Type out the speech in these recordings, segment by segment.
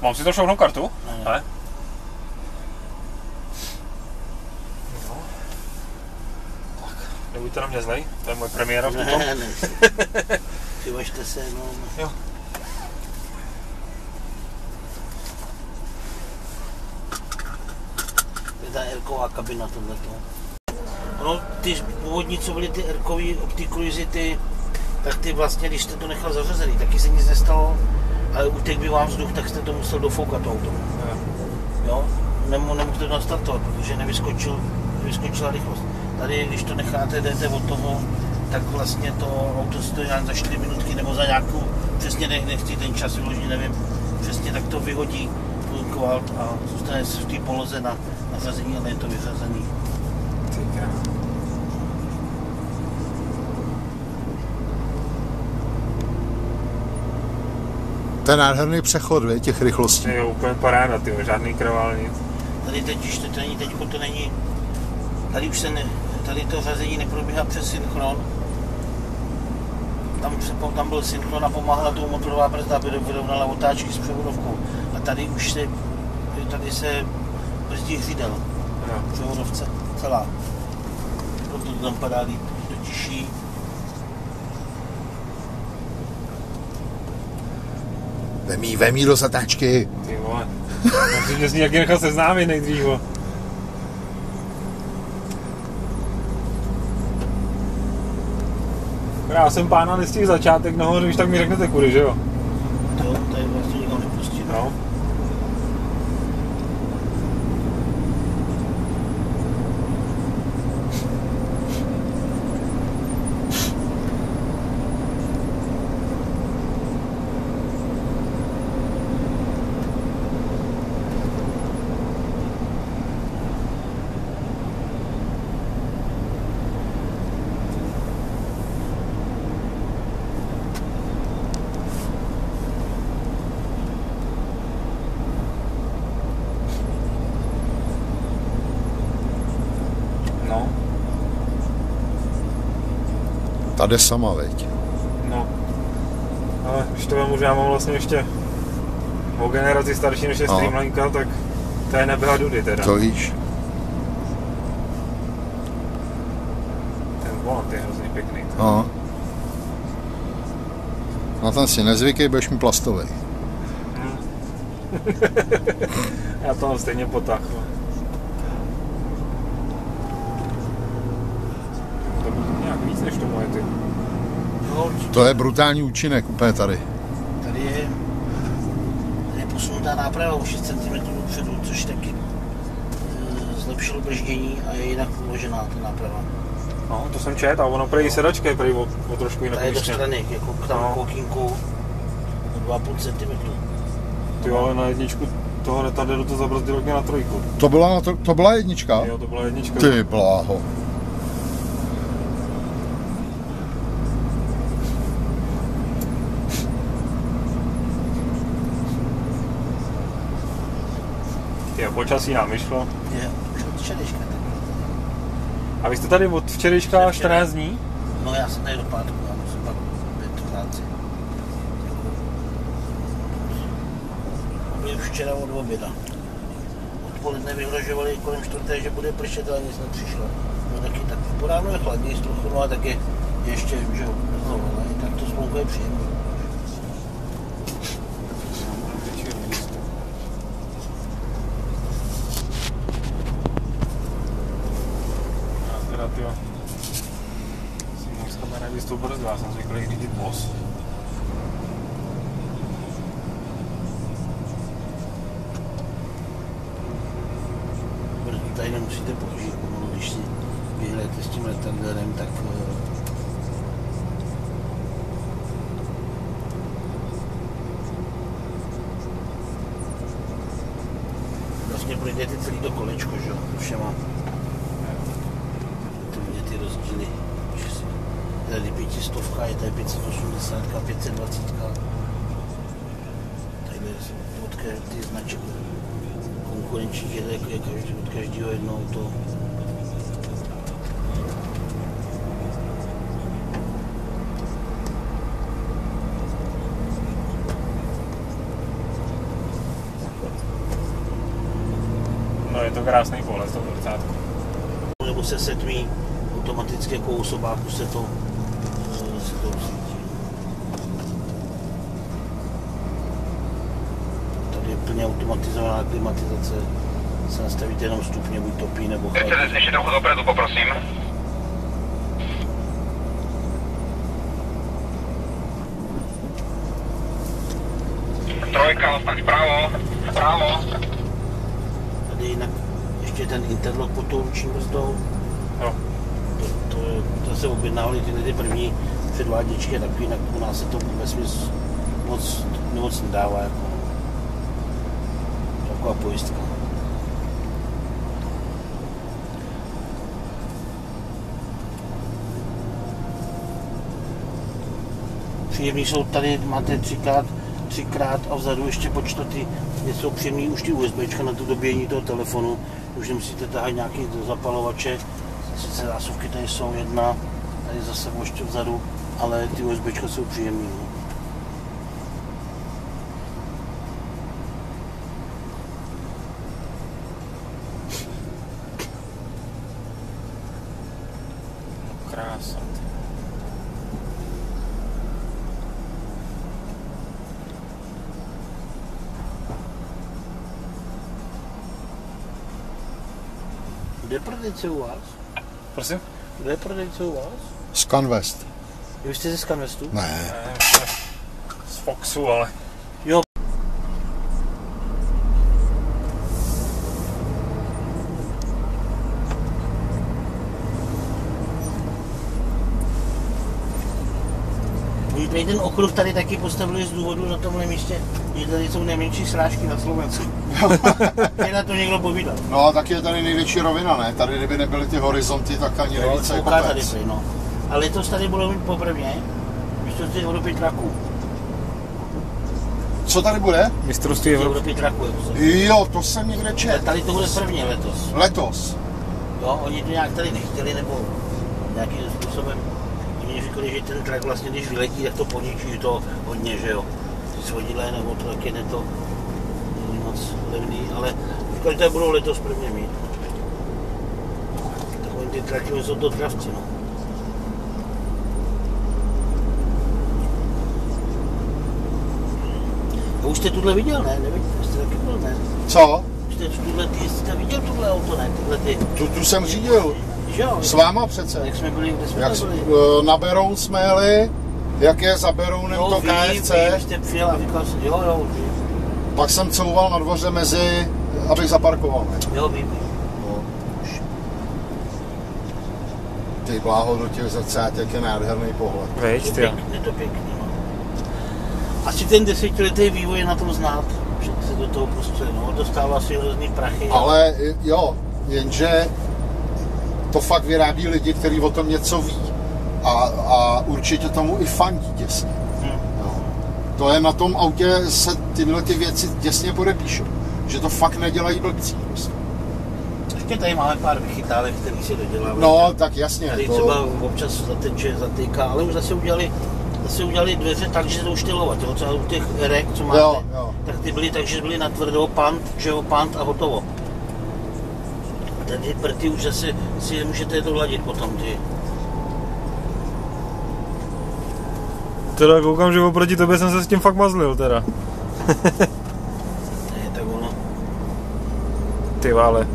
Mám si to šouknout kartu? Ne. No. Tak, nebuďte na mě zlej, to je moje premiéra v tom. Ne. Přivažte se, no. Jo. Je ta erková kabina tohleto. No, ty původní, co byly ty erkový optikruizy, tak ty vlastně, když jste to nechal zařazený, taky se nic nestalo, ale utek by vám vzduch, tak jste to musel dofoukat to auto. Jo? Nemohl to nastartovat, protože nevyskočila rychlost. Tady, když to necháte, jdete od toho, tak vlastně to auto stojí za 4 minutky nebo za nějakou, přesně nechci ten čas vyložit, nevím, přesně tak to vyhodí kvalt a zůstane v té poloze na řazení, ale je to vyřazený. To je nádherný přechod, těch rychlostí. Je úplně paráda, žádný kravál, nic. Tady teďko to není, tady už tady to řazení neprobíhá přes synchron. Tam byl synchron a pomáhala tomu motorová brzda, aby vyrovnala otáčky s převodovkou. A tady se brzdí hřídel. Převodovce celá. Proto to tam padá líp, to tiší. Vem jí do zatáčky. Ty vole. Musíte s ní jak nechal seznámit nejdřív. Já jsem pána nestihl začátek nahoře, když tak mi řeknete kudy, že jo? To tady vlastně nikam nepustí. No. Ta jde sama, veď. No. Ale když to vemu, že já mám vlastně ještě o generaci starší než je Streamlineka, tak to je nebe a dudy teda. To víš. Ten volant je hrozně pěkný. Aha. Na ten si nezvykej, budeš mi plastovej. Já to mám stejně potáhl. To bude nějak víc než to moje, ty. No, to je brutální účinek úplně tady. Tady je posunutá náprava o 6 cm dopředu, což taky zlepšilo brždění a je jinak uložená ta náprava. No, to jsem čet, a ono prej sedačka je prej o trošku jinak. Ta je do strany, jako tam k okýnku 2,5 cm. Ty ale na jedničku toho retarderu to zabrzdilo mě na trojku. To byla jednička? Jo, to byla jednička. Ty bláho. Jo, počasí nám vyšlo. Je, už od včerejška. A vy jste tady od včerejška 14 dní? No já jsem tady do pátku, já musím pak být v práci. Byli už včera od oběda. Odpoledne vyhrožovali kolem 4, že bude pršet, ale nic nepřišlo. No taky tak po ránu je chladněji trochu, no a tak je ještě, že jo, znovu, ale i tak to spolku je příjemné. Já jsem zvyklý řídit voz. Brzdu tady nemusíte použít, když si vyhrajete s tím retarderem, tak vlastně projdete celý to kolečko, že jo, všema. To vidíte ty rozdíly. Tady 500, je tady 580, 520. Tady od ty značky konkurenčních je od každého jednoho to. to krásný pohled, to 20. Nebo se setmí automaticky jako u sobáku se to rozsvítí. Tady je plně automatizovaná klimatizace. Se nastavíte jenom stupně, buď topí nebo chladí. Ještě trochu dopredu, poprosím. Trojka, tak vpravo. Tady jinak ještě ten interlock pod tou ruční brzdou. Jo. To se objednávali ty první předváděčky, tak jinak u nás se to vesměs moc nedává. Jako. Taková pojistka. Příjemný jsou tady, máte třikrát a vzadu ještě po čtvrtý, kde jsou příjemný už ty USBčka na to dobíjení toho telefonu. Už nemusíte tahat nějaký zapalovače, sice zásuvky tady jsou jedna, tady zase ještě vzadu, ale ty USBčka jsou příjemný. No. Krása. Kde je prodejce u vás? Prosím? Kde je prodejce u vás? Scanvest. Vy jste ze Scanvestu? Ne. Z Foxu, ale... Jo. Oni tady ten okruh tady taky postavili z důvodu na tomhle místě, že tady jsou nejmenší srážky na Slovensku. Je na to někdo povídal. No a tak je tady největší rovina, ne? Tady kdyby nebyly ty horizonty, tak ani nejvíce Kouká tady kopec. prý, no. Ale letos tady budou mít poprvé mistrovství Evropy traků. Co tady bude? Mistrovství Evropy. Evropy traků. Je Jo, to jsem někde četl. tady to bude první letos. Letos. Jo, oni to nějak tady nechtěli, nebo nějakým způsobem. Oni říkali, že ten trak vlastně, když vyletí, tak to poničí to hodně, že jo. Ty svodidla nebo to taky ne to není moc levný, ale říkali, že budou letos prvně mít. Tak oni ty traky jsou to dravci, no. A už jste tuhle viděl, ne? Nevíte, jste taky byl, ne? Co? Jste viděl tuhle auto, ne? Tyhle ty. Tu jsem řídil. Jo, S váma přece. jak jsme byli, kde jsme Jak byli? na Beroun jsme jeli, jak je za Berounem to KFC. Vy jste přijel a říkal jsem, jo, Pak jsem couval na dvoře mezi, abych zaparkoval. jo, vím. No. Ty bláho do těch zrcátek je nádherný pohled. Veď, ty. Je to pěkný, no. Asi ten 10letý vývoj je na tom znát, že se do toho prostě, no, dostává si různý prachy. Ale jo, jenže to fakt vyrábí lidi, kteří o tom něco ví. A určitě tomu i fandí těsně. No. To je na tom autě, se tyhle ty věci těsně podepíšou. Že to fakt nedělají blbcí. Prostě. Ještě tady máme pár vychytávek, který si dodělávají. No, tak jasně. Tady třeba občas zateče, zatýká, ale už zase udělali dveře tak, že to už tylovat, jo, třeba u těch rek, co máte, jo. tak ty byly tak, že byly na tvrdou pant, že jo, pant a hotovo. Tady prty už zase si můžete doladit potom ty. Teda koukám, že oproti tobě jsem se s tím fakt mazlil teda. Ne, tak ono. Ty vále.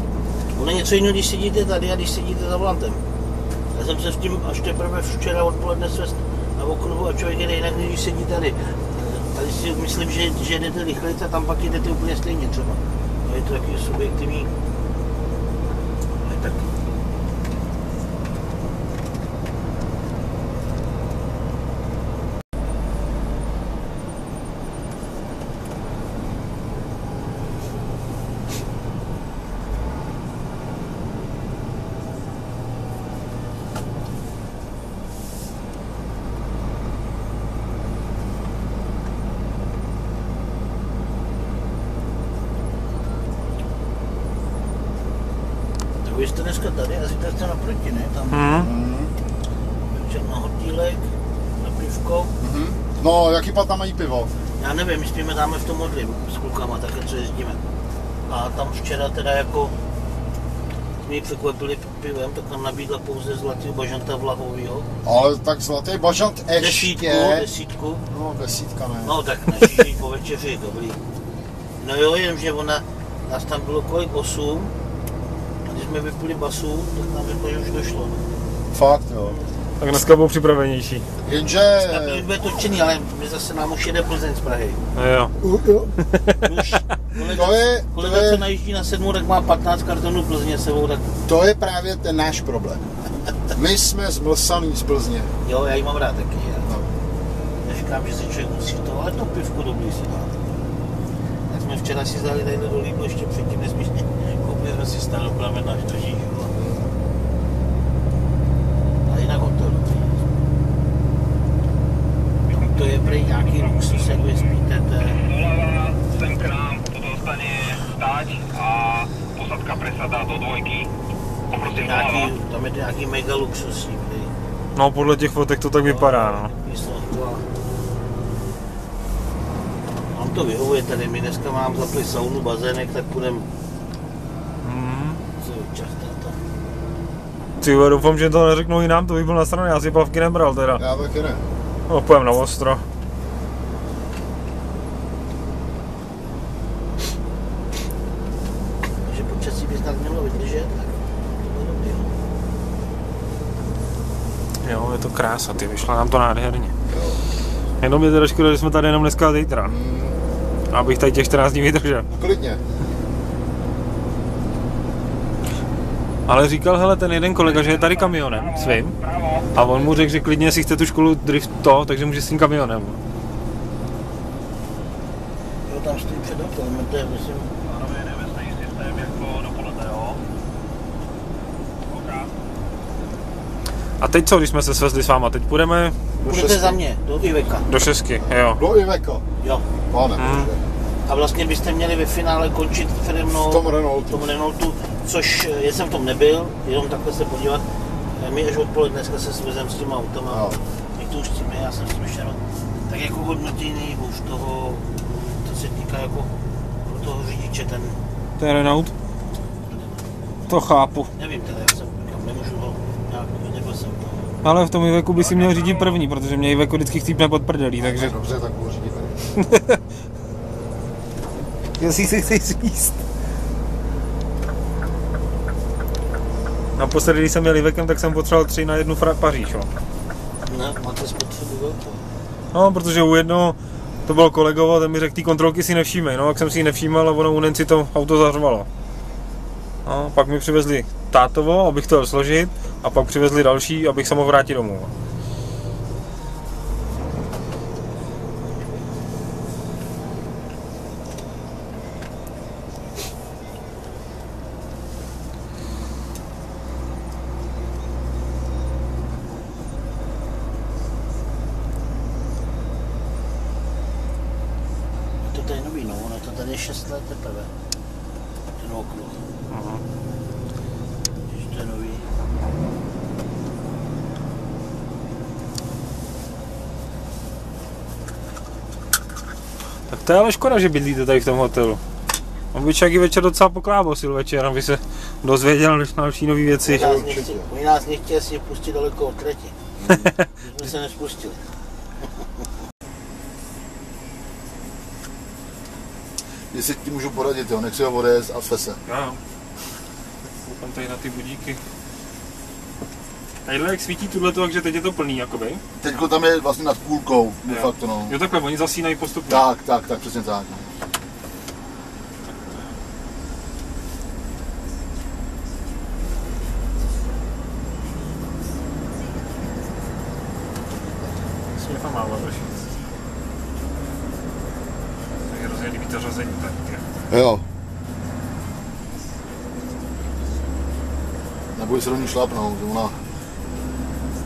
Ono je něco jiného, když sedíte tady a když sedíte za volantem. Já jsem se s tím až teprve včera odpoledne svést na okruhu a člověk jede jinak, než když sedí tady. Tady si myslím, že jdete rychle a tam pak jdete úplně stejně třeba. No, je to taky subjektivní. Tak. Vy jste dneska tady a zítra jste naproti, ne? Tam Černohortílek, na pivko. No, jaký pat tam mají pivo? Já nevím, my spíme dáme v tom modlím s klukama, také co jezdíme. A tam včera teda jako jsme ji překvapili pivem, tak nám nabídla pouze zlatý bažanta vlahovýho. Ale tak zlatý bažant ještě... Desítku. No, desítka ne. No tak naši po večeři, dobrý. No jo, jenomže nás tam bylo kolik 8. A když jsme vypili basu, tak nám řekla, že už došlo. No. Fakt jo. Tak dneska byl připravenější. Jenže... Dneska byli točený, ale my zase nám už jede Plzeň z Prahy. Jo. Už kolega, to je... co najíždí na 7, tak má 15 kartonů Plzně sebou, tak... To je právě ten náš problém. My jsme zmlsaný z Plzně. Jo, já ji mám rád taky, já. No. Neříkám, že si člověk musí to, ale to pivko dobrý si dát. Tak jsme včera si dali tady do Lidlu ještě předtím, než jsme koupili jsme si stál plamen až do Žížova. A jinak hotel dobrý. To je prý nějaký luxus, jak vy spíte, to je... Doleva sem k nám, to dostane stáť a posadka presadá do dvojky. Poprosím doleva. Tam je to nějaký mega luxusní, prý. No podle těch fotek to tak vypadá, no. Nám to vyhovuje tady, my dneska mám zapli saunu, bazének, tak půjdeme... Ty doufám, že to neřeknou i nám, to bych byl na straně, já si plavky nebral teda. Já taky ne. No, pojem na ostro. Takže počasí by snad mělo vydržet, tak to bude dobrý. Jo, je to krása, ty, vyšlo nám to nádherně. Jenom je teda škoda, že jsme tady jenom dneska a zítra. Abych tady těch 14 dní vydržel. Klidně. Ale říkal, hele, ten jeden kolega, že je tady kamionem svým. A on mu řekl, že klidně si chce tu školu drift to, takže může s tím kamionem. Jo, tam stojí před autem, to je, myslím... Ano, je nebesný systém jako dopoledne, jo? A teď co, když jsme se svezli s váma, teď půjdeme Půjdete za mě, do Iveka. do Šesky, jo. Do Iveka. Jo. Pane, A vlastně byste měli ve finále končit přede mnou v tom Renaultu. v tom Renaultu, což já jsem v tom nebyl, jenom takhle se podívat. My až odpoledne dneska se svezem s těma autama. No. Jak to už s tím je, já jsem s tím ještě tak jako hodnotěný už toho, co se týká jako toho řidiče, ten, To je Renault? To chápu. nevím teda, já jsem říkám, nemůžu ho nějak, nebyl jsem to. Ale v tom Iveku by si měl řídit první, protože mě Iveku vždycky chcípne pod prdelí, takže... Dobře, tak budu řídit tady. Jestli si chceš říct. Naposledy, když jsem měl Ivekem, tak jsem potřeboval 3 na 1 Paříž, jo. Ne, máte spotřebu velkou. No, protože u jednoho to byl kolegovo, ten mi řekl, ty kontrolky si nevšímej, no, jak jsem si ji nevšímal a ono u Nenci to auto zařvalo. No, pak mi přivezli tátovo, abych to složit, a pak přivezli další, abych se mohl vrátit domů. To je nový, no, ono to tady je 6 let teprve, ten okruh. Aha. Když to je nový. Tak to je ale škoda, že bydlíte tady v tom hotelu. On by člověk i večer docela poklábosil večer, aby se dozvěděl další nové věci. Oni nás nechtěli si pustit daleko od trati. My se nespustili. Jestli ti můžu poradit, jo, nech si ho odjezd a sve se. Jo. Koukám tady na ty budíky. Tadyhle jak svítí tuhle, takže teď je to plný, jakoby. Teďko tam je vlastně nad půlkou, de Jo. facto, no. Jo, takhle, oni zasínají postupně. Tak, přesně tak. No. Směcha málo trošku. Je hrozně líbí to řazení tady. Jo. Neboj se do ní šlápnout, ona,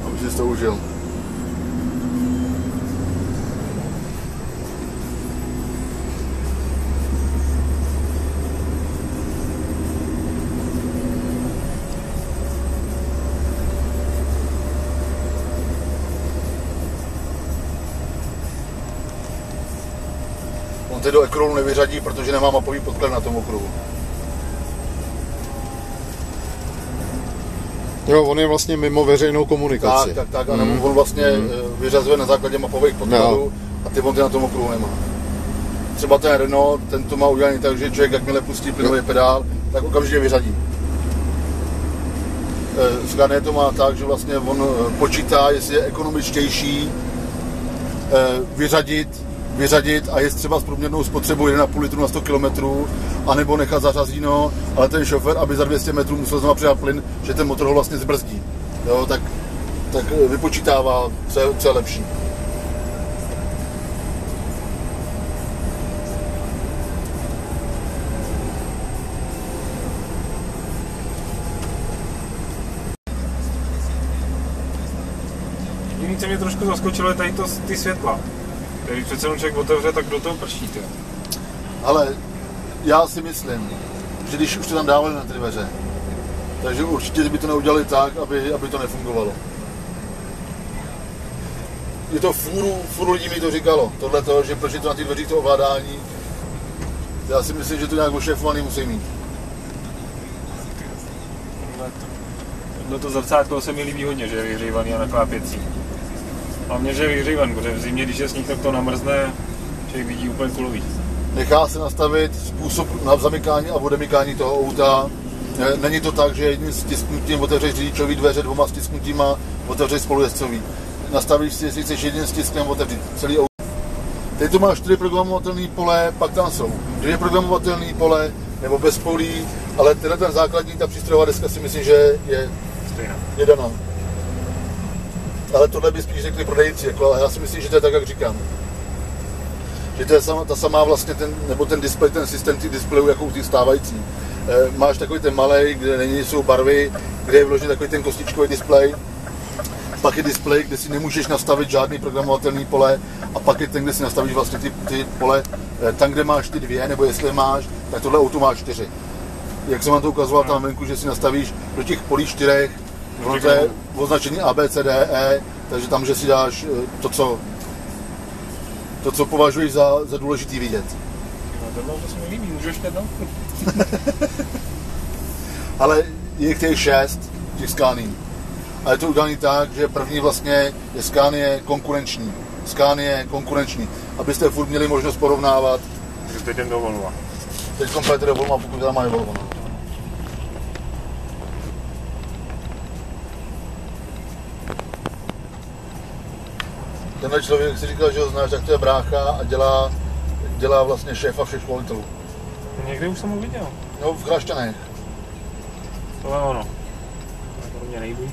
aby si to užil. On teď do ekrolu nevyřadí, protože nemá mapový podklad na tom okruhu. Jo, on je vlastně mimo veřejnou komunikaci. Tak, a nebo on vlastně vyřazuje na základě mapových podkladů a ty on ty na tom okruhu nemá. Třeba ten Renault, ten to má udělaný tak, že člověk jakmile pustí plynový pedál, tak okamžitě vyřadí. Scania to má tak, že vlastně on počítá, jestli je ekonomičtější vyřadit a jest třeba s průměrnou spotřebou 1,5 litru na 100 km, anebo nechat zařazíno, ale ten šofér, aby za 200 metrů musel znovu přidat plyn, že ten motor ho vlastně zbrzdí. Jo, tak vypočítává, co je lepší. Jediný, co mě trošku zaskočilo, je tady ty světla. Když přece jenom člověk otevře, tak do toho prší. Ale já si myslím, že když už to tam dávali na ty dveře, takže určitě by to neudělali tak, aby to nefungovalo. Je to fůru lidí mi to říkalo, tohleto, že proč je to na ty dveřích to ovládání. Já si myslím, že to nějak ošéfovaný musí mít. To zrcátko se mi líbí hodně, že je vyhřívaný a naklápěcí. Hlavně, že je vyhřívaný, protože v zimě, když je sníh, tak to namrzne, člověk vidí úplně kulový. Nechá se nastavit způsob na zamykání a odemykání toho auta. Není to tak, že jedním stisknutím otevřeš řidičový dveře, 2 stisknutíma otevřeš spolujezdcový. Nastavíš si, jestli chceš jedním stiskem otevřít celý auto. Teď tu máš 4 programovatelné pole, pak tam jsou 2 programovatelné pole, nebo bez polí, ale tenhle ten základní, ta přístrojová deska si myslím, že je daná. Ale tohle by spíš řekli prodejci, jako, já si myslím, že to je tak, jak říkám. Že to je ta samá vlastně ten displej, ten systém těch displejů, jako u těch stávající. Máš takový ten malej, kde jsou barvy, kde je vložený takový ten kostičkový displej. Pak je displej, kde si nemůžeš nastavit žádný programovatelný pole, a pak je ten, kde si nastavíš vlastně ty pole, tam, kde máš ty 2, nebo jestli máš, tak tohle auto má 4. Jak jsem vám to ukazoval tam venku, že si nastavíš do těch polí 4, to je označení A, B, C, D, E, takže tam, že si dáš to, co považuješ za důležitý vidět. No, to se mi líbí, můžu ještě jednou? Ale je těch 6, těch Scania. A je to udělané tak, že první vlastně je Scania konkurenční. Abyste furt měli možnost porovnávat. Takže teď jdem do Volva. Teď kompletně do Volva, pokud tam mají Volvo. Tenhle člověk si říkal, že ho znáš, tak to je brácha a dělá vlastně šéfa všech školitelů. Někde už jsem ho viděl. No, v Chrašťanech. To je ono. To je pro mě nejblíž.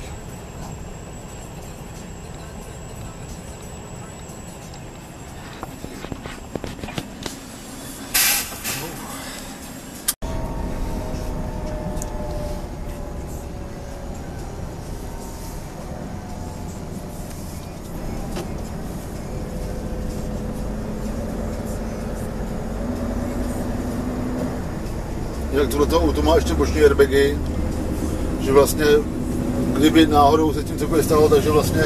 Jak tohleto auto má ještě boční airbagy, že vlastně, kdyby náhodou se s tím cokoliv stalo, takže vlastně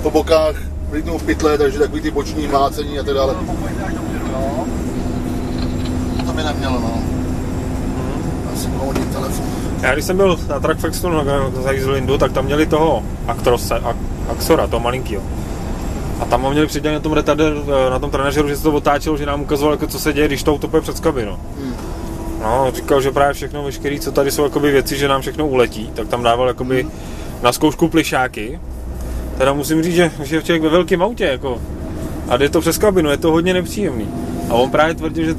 po bokách vlítnou pytle, takže takový ty boční mlácení a tak dále. To by nemělo, no. Asi pohodit telefon. Já když jsem byl na Truckfactu na Zlindu, tak tam měli toho Axora, toho malinkýho. A tam ho měli přidělat na tom retarder, na tom trenažeru, že se to otáčelo, že nám ukazoval, jako co se děje, když to auto půjde před kabinu. No, říkal, že právě všechno veškerý, co tady jsou jakoby věci, že nám všechno uletí, tak tam dával jakoby na zkoušku plišáky. Teda musím říct, že je člověk ve velkém autě, jako, a jde to přes kabinu, je to hodně nepříjemný. A on právě tvrdil, že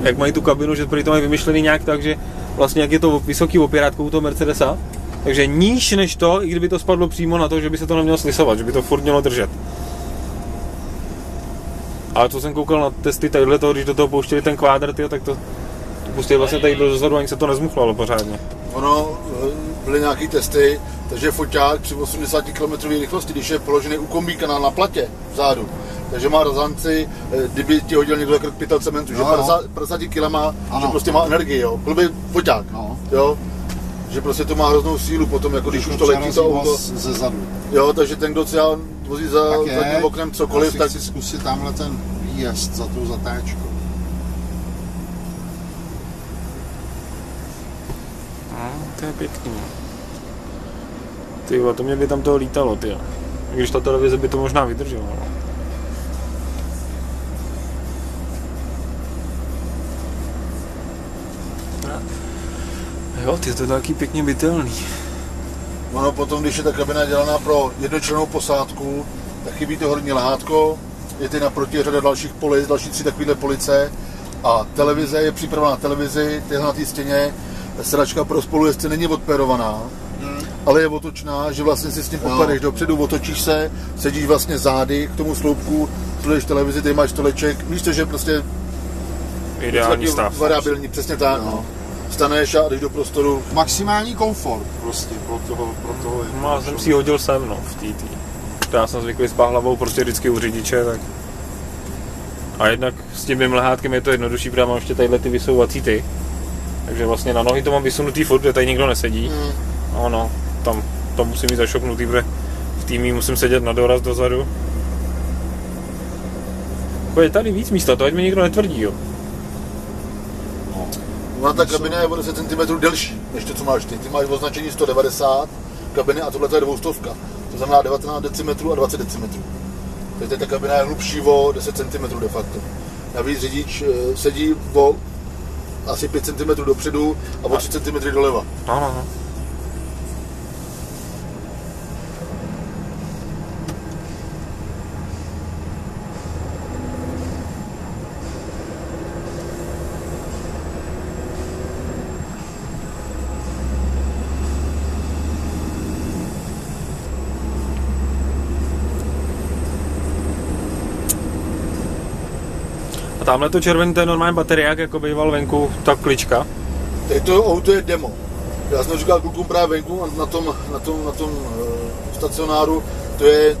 jak mají tu kabinu, že prý to mají vymyšlený nějak tak, že vlastně jak je to vysoký opěrátko u toho Mercedesa, takže níž než to, i kdyby to spadlo přímo na to, že by se to nemělo slisovat, že by to furt mělo držet. Ale co jsem koukal na testy tadyhle toho, když do toho pouštěli ten kvádr, tak to pustili vlastně tady dozadu, ani se to nezmuchlalo pořádně. Ono, byly nějaký testy, takže foťák při 80 km rychlosti, když je položený u kombíka na platě vzadu, takže má razanci, kdyby ti hodil někdo krk pytel cementu, že 50 km, že prostě má energii, jo, blbý foťák, jo, že prostě to má hroznou sílu potom, jako když už to letí to auto. Ze zadu. Jo, takže ten, kdo třeba vozí za zadním oknem cokoliv, tak... si zkusit tamhle ten výjezd za tou zatáčkou. To je pěkný. Ty jo, to mě by tam toho lítalo, ty. Když ta televize by to možná vydržela. Jo, ty to je taky pěkně bytelný. Ono potom, když je ta kabina dělaná pro jednočlennou posádku, tak chybí to horní lehátko, je ty naproti řada dalších polic, další 3 takovéhle police a televize je příprava na televizi, tyhle na té stěně, sedačka pro spolujezdce není odperovaná, ale je otočná, že vlastně si s tím pokladeš dopředu, otočíš se, sedíš vlastně zády k tomu sloupku, sleduješ televizi, ty máš stoleček, víš to, že prostě ideální stav. Variabilní, přesně tak, no. Staneš a jdeš do prostoru. Maximální komfort prostě pro toho. No, já jsem si ji hodil sem, no, v TT. Já jsem zvyklý spát hlavou prostě vždycky u řidiče, tak... A jednak s tím mým lehátkem je to jednodušší, protože mám ještě tadyhle ty vysouvací ty. Takže vlastně na nohy to mám vysunutý furt, kde tady nikdo nesedí. No, tam to musím mít zašoknutý, protože v týmí musím sedět na doraz dozadu. Je tady víc místa, to ať mi nikdo netvrdí, jo. Ona ta kabina je o 10 cm delší, než to, co máš ty. Ty máš označení 190 kabiny a tohle je 200. To znamená 19 decimetrů a 20 decimetrů. Takže ta kabina je hlubší o 10 cm de facto. Navíc řidič sedí o asi 5 cm dopředu a o 3 cm doleva. No. A tamhle to červený, to je normální bateriák, jako býval venku, ta klička. Teď to auto je demo. Já jsem říkal klukům právě venku na tom stacionáru,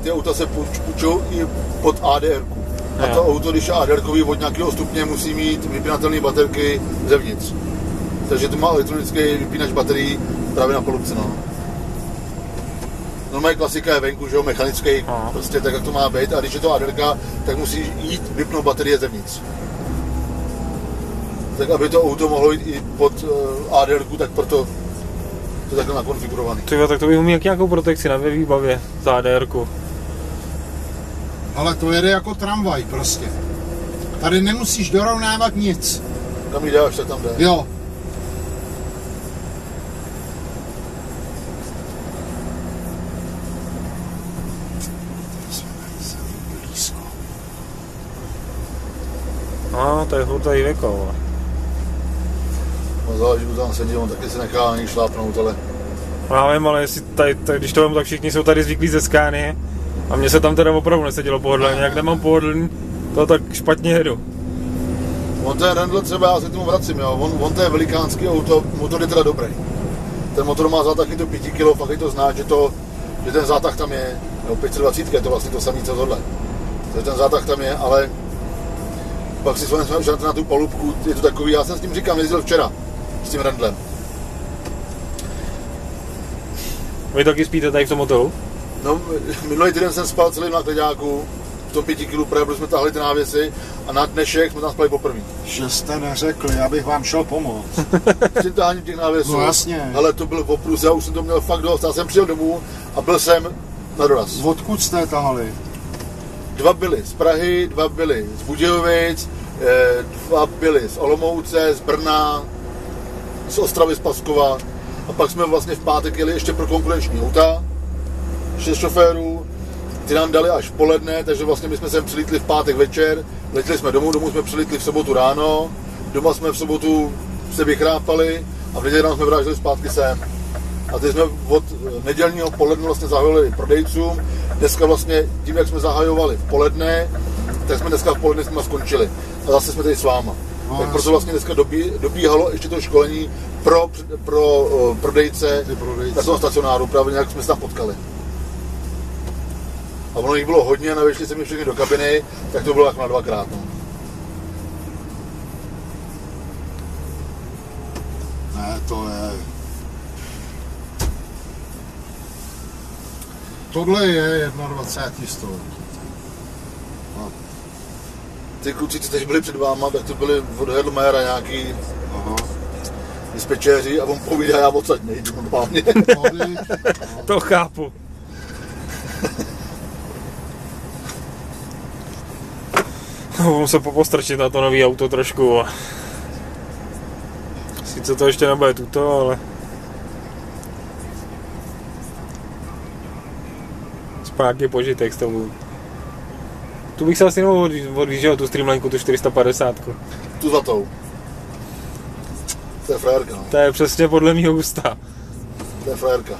ty auta se půjčou i pod ADR-ku. A to auto, když je ADR-kový od nějakého stupně, musí mít vypínatelné baterky zevnitř. Takže to má elektronický vypínač baterií právě na polubce. No. Normální klasika je venku, že jo, mechanický, prostě tak, jak to má být. A když je to ADR-ka, tak musí jít vypnout baterie zevnitř. Tak aby to auto mohlo jít i pod ADR-ku, tak proto to je takhle nakonfigurovaný. Tyjo, tak to bych umí nějakou protekci na výbavě za ADR-ku. Ale to jede jako tramvaj prostě. Tady nemusíš dorovnávat nic. Kam jde, až tak tam jde. Jo. No, to je tady věko. No záleží, kdo tam sedí, on taky se nechá ani šlápnout, ale... No já vím, ale jestli tady, když to vím, tak všichni jsou tady zvyklí ze Scanie. A mně se tam teda opravdu nesedělo pohodlně, jak nemám pohodlný, to tak špatně jedu. On ten Randall třeba, já se k tomu vracím, jo. On to je velikánský auto, motor je teda dobrý. Ten motor má zátah i to 5 kg, fakt je to znát, že ten zátah tam je. Jo, 520 je to vlastně to samé, co tohle. Takže ten zátah tam je, ale pak si jsme na tu palubku, je to takový, já jsem s tím říkám, jezdil včera, s tím Randallem. Vy taky spíte tady v tom hotelu? No, minulý týden jsem spal celý na kleďáku, v tom 5 kg, protože jsme tahli ty návěsy a na dnešek jsme tam spali poprvé. Že jste neřekli, abych vám šel pomoct. S tím táháním těch návěsů. No jasně. Ale to byl oprus, já už jsem to měl fakt dost, já jsem přijel domů a byl jsem na doraz. Odkud jste tahali? 2 byli z Prahy, 2 byli z Budějovic, 2 byli z Olomouce, z Brna, z Ostravy, z Paskova. A pak jsme vlastně v pátek jeli ještě pro konkurenční auta, 6 šoférů, ty nám dali až v poledne, takže vlastně my jsme sem přilítli v pátek večer, letěli jsme domů jsme přilítli v sobotu ráno, doma jsme v sobotu se vychrápali a v neděli jsme vráželi zpátky sem. A teď jsme od nedělního poledne vlastně zahajovali prodejcům, dneska vlastně tím, jak jsme zahajovali v poledne, tak jsme dneska v poledne jsme skončili a zase jsme tady s váma. Tak proto vlastně dneska dobíhalo ještě to školení pro prodejce na tom stacionáru, právě nějak jsme se tam potkali. A ono jich bylo hodně, navešli se mi všechny do kabiny, tak to bylo jako na 2krát. No. Ne, to je... Tohle je 21. století. No. Ty kluci, kteří byli před váma, tak to byli od Hedlmajera nějaký... Aha. dispečéři a on povídá, já odsaď nejdu normálně. To chápu. Musím postrčit na to nový auto trošku. Sice to ještě nebude tuto, ale... Nějaký požitek s tomu. Tu bych se asi odvížel, tu Streamlineu, tu 450. Tu zlatou. To je frajerka. No. To je přesně podle mýho gusta. To je frajerka.